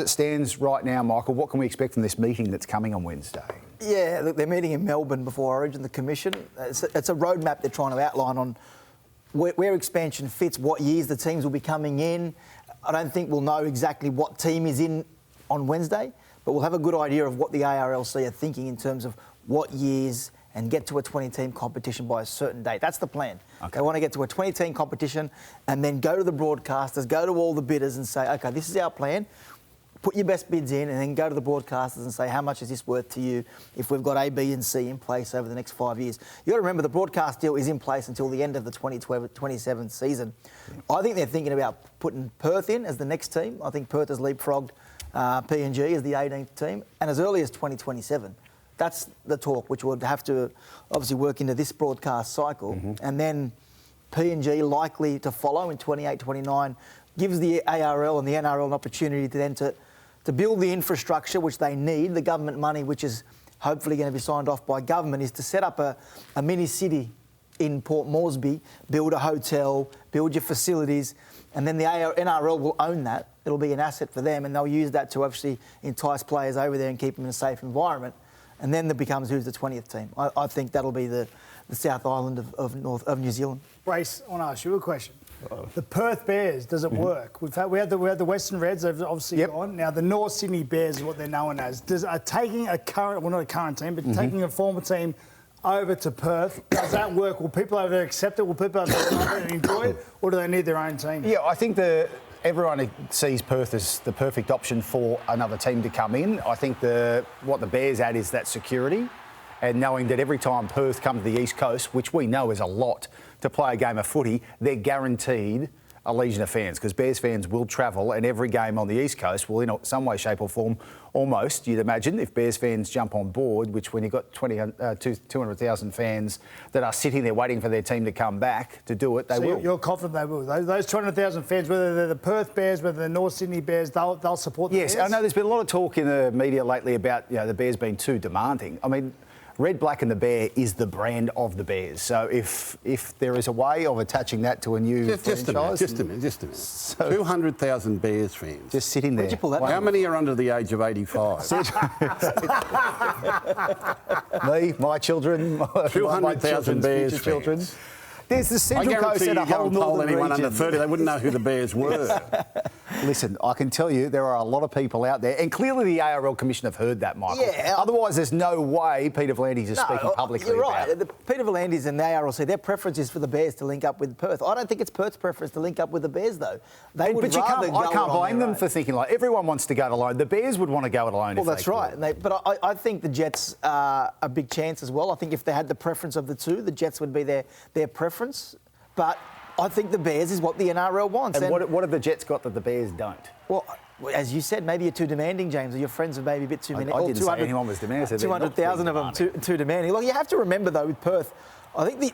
as it stands right now, Michael, what can we expect from this meeting that's coming on Wednesday? Yeah, look, they're meeting in Melbourne before Origin, the Commission. It's a roadmap they're trying to outline on where expansion fits, what years the teams will be coming in. I don't think we'll know exactly what team is in on Wednesday, but we'll have a good idea of what the ARLC are thinking in terms of what years and get to a 20-team competition by a certain date. That's the plan. Okay. They want to get to a 20-team competition and then go to the broadcasters, go to all the bidders and say, OK, this is our plan. Put your best bids in and then go to the broadcasters and say, how much is this worth to you if we've got A, B and C in place over the next 5 years? You've got to remember the broadcast deal is in place until the end of the 2027 season. Yeah. I think they're thinking about putting Perth in as the next team. I think Perth has leapfrogged PNG as the 18th team, and as early as 2027. That's the talk, which would have to obviously work into this broadcast cycle. Mm-hmm. And then PNG likely to follow in 28, 29, gives the ARL and the NRL an opportunity to then to build the infrastructure which they need. The government money, which is hopefully going to be signed off by government, is to set up a mini city in Port Moresby, build a hotel, build your facilities, and then the NRL will own that. It'll be an asset for them, and they'll use that to obviously entice players over there and keep them in a safe environment. And then it becomes who's the 20th team. I think that'll be the South Island of New Zealand. Brace, I want to ask you a question. The Perth Bears, does it work? We had the Western Reds, they've obviously gone. Now the North Sydney Bears is what they're known as. Taking a current, well not a current team, but taking a former team over to Perth, does that work? Will people over there accept it? Will people over there enjoy it? Or do they need their own team? Yeah, I think everyone sees Perth as the perfect option for another team to come in. I think what the Bears add is that security, and knowing that every time Perth come to the East Coast, which we know is a lot to play a game of footy, they're guaranteed a legion of fans, because Bears fans will travel, and every game on the East Coast will, in some way, shape or form, almost, you'd imagine, if Bears fans jump on board, which when you've got 200,000 fans that are sitting there waiting for their team to come back to do it, they will. You're confident they will? Those 200,000 fans, whether they're the Perth Bears, whether they're the North Sydney Bears, they'll support the Bears? Yes, I know there's been a lot of talk in the media lately about the Bears being too demanding. I mean, Red, Black and the Bear is the brand of the Bears. So if there is a way of attaching that to a new franchise... Just a minute. So 200,000 Bears fans. Just sitting there. How many are under the age of 85? Me, my children, 200,000 Bears fans. Children. There's the Central Coast and a whole northern anyone region. Under 30, they wouldn't know who the Bears were. Listen, I can tell you there are a lot of people out there, and clearly the ARL Commission have heard that, Michael. Yeah. Otherwise, there's no way Peter V'landys is speaking publicly about it. Peter V'landys and the ARLC, their preference is for the Bears to link up with Perth. I don't think it's Perth's preference to link up with the Bears, though. I can't blame them for thinking like everyone wants to go it alone. The Bears would want to go it alone. Well, that's right. But I think the Jets are a big chance as well. I think if they had the preference of the two, the Jets would be their preference. But I think the Bears is what the NRL wants. And what have the Jets got that the Bears don't? Well, as you said, maybe you're too demanding, James, or your friends are maybe a bit too many. I didn't say anyone was demanding. 200,000 of them too demanding. Look, you have to remember, though, with Perth, I think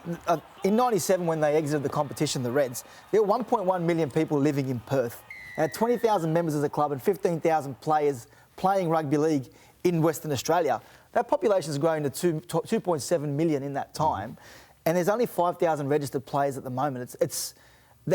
in 97 when they exited the competition, the Reds, there were 1.1 million people living in Perth. They had 20,000 members as a club and 15,000 players playing rugby league in Western Australia. That population has grown to 2.7 million in that time. And there's only 5,000 registered players at the moment.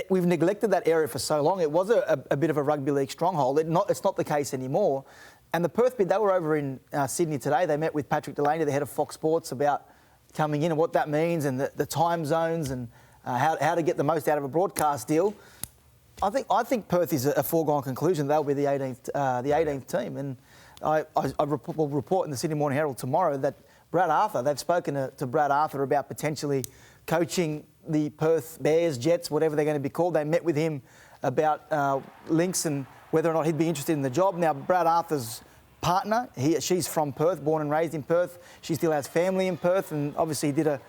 We've neglected that area for so long. It was a bit of a rugby league stronghold. It's not the case anymore. And the Perth bid, they were over in Sydney today. They met with Patrick Delaney, the head of Fox Sports, about coming in and what that means and the time zones and how to get the most out of a broadcast deal. I think Perth is a foregone conclusion. They'll be the 18th team. And I will report in the Sydney Morning Herald tomorrow that Brad Arthur, they've spoken to Brad Arthur about potentially coaching the Perth Bears, Jets, whatever they're going to be called. They met with him about links and whether or not he'd be interested in the job. Now, Brad Arthur's partner, she's from Perth, born and raised in Perth. She still has family in Perth and obviously did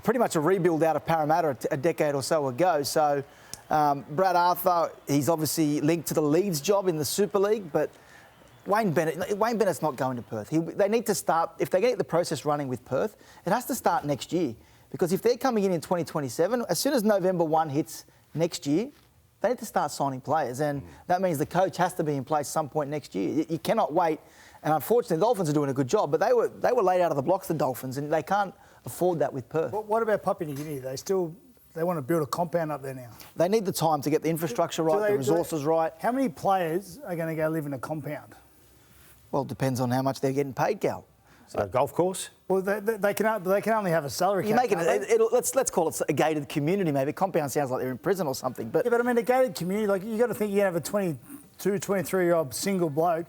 pretty much a rebuild out of Parramatta a decade or so ago. So Brad Arthur, he's obviously linked to the Leeds job in the Super League, but Wayne Bennett's not going to Perth. They need to start, if they get the process running with Perth, it has to start next year. Because if they're coming in 2027, as soon as November 1 hits next year, they need to start signing players. And that means the coach has to be in place some point next year. You cannot wait. And unfortunately, the Dolphins are doing a good job, but they were laid out of the blocks, the Dolphins, and they can't afford that with Perth. What about Papua New Guinea? They still They want to build a compound up there now. They need the time to get the infrastructure right, the resources right. How many players are going to go live in a compound? Well, it depends on how much they're getting paid, Gal. So golf course? Well, they can only have a salary cap. Let's call it a gated community, maybe. Compound sounds like they're in prison or something. But yeah, but I mean, a gated community, like, you got to think you're going to have a 22, 23-year-old single bloke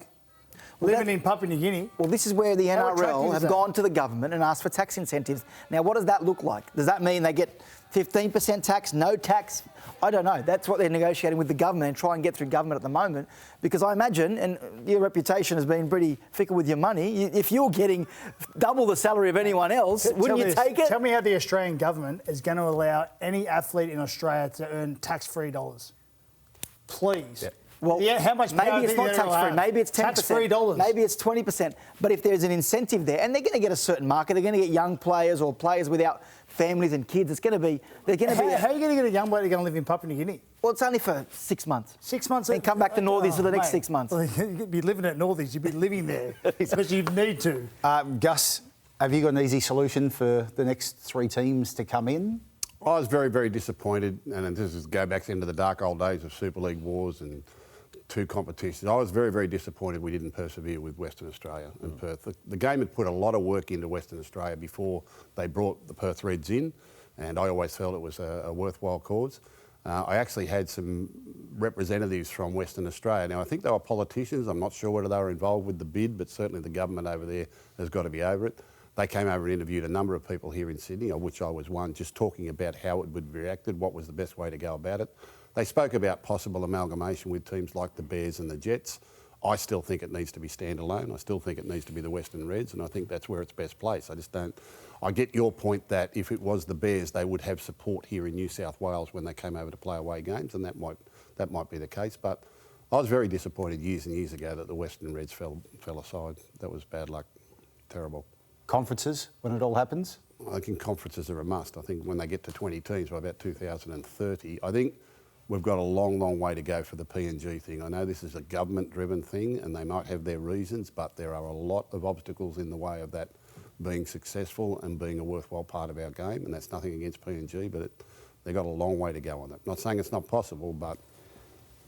living in Papua New Guinea. Well, this is where the How attractive NRL is have that? gone to the government and asked for tax incentives. Now, what does that look like? Does that mean they get 15% tax, no tax? I don't know. That's what they're negotiating with the government and try and get through government at the moment. Because I imagine, and your reputation has been pretty fickle with your money, if you're getting double the salary of anyone else, wouldn't you take it? Tell me how the Australian government is going to allow any athlete in Australia to earn tax-free dollars. Please. Yeah. Well, yeah, how much power maybe it's do you not think they'll tax-free, have? maybe it's 10%. Tax-free dollars. Maybe it's 20%. But if there's an incentive there, and they're going to get a certain market, they're going to get young players or players without families and kids, it's going to be... How are you going to get a young bloke to go and live in Papua New Guinea? Well, it's only for 6 months. 6 months? Then come back to Northies for the next mate. 6 months. Well, you'd be living at Northies. You'd be living there because you need to. Gus, have you got an easy solution for the next 3 teams to come in? I was very, very disappointed, and this is go back into the dark old days of Super League wars and 2 competitions. I was very, very disappointed we didn't persevere with Western Australia and Perth. The game had put a lot of work into Western Australia before they brought the Perth Reds in, and I always felt it was a worthwhile cause. I actually had some representatives from Western Australia. Now, I think they were politicians. I'm not sure whether they were involved with the bid, but certainly the government over there has got to be over it. They came over and interviewed a number of people here in Sydney, of which I was one, just talking about how it would be reacted, what was the best way to go about it. They spoke about possible amalgamation with teams like the Bears and the Jets. I still think it needs to be standalone. I still think it needs to be the Western Reds, and I think that's where it's best placed. I just don't... I get your point that if it was the Bears, they would have support here in New South Wales when they came over to play away games, and that might be the case. But I was very disappointed years and years ago that the Western Reds fell aside. That was bad luck. Terrible. Conferences, when it all happens? I think conferences are a must. I think when they get to 20 teams by about 2030, I think we've got a long, long way to go for the PNG thing. I know this is a government-driven thing and they might have their reasons, but there are a lot of obstacles in the way of that being successful and being a worthwhile part of our game, and that's nothing against PNG, but they've got a long way to go on that. Not saying it's not possible, but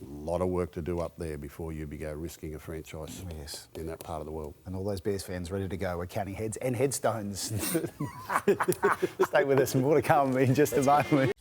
a lot of work to do up there before you go risking a franchise in that part of the world. And all those Bears fans ready to go. We're counting heads and headstones. Stay with us, and more to come in just a moment.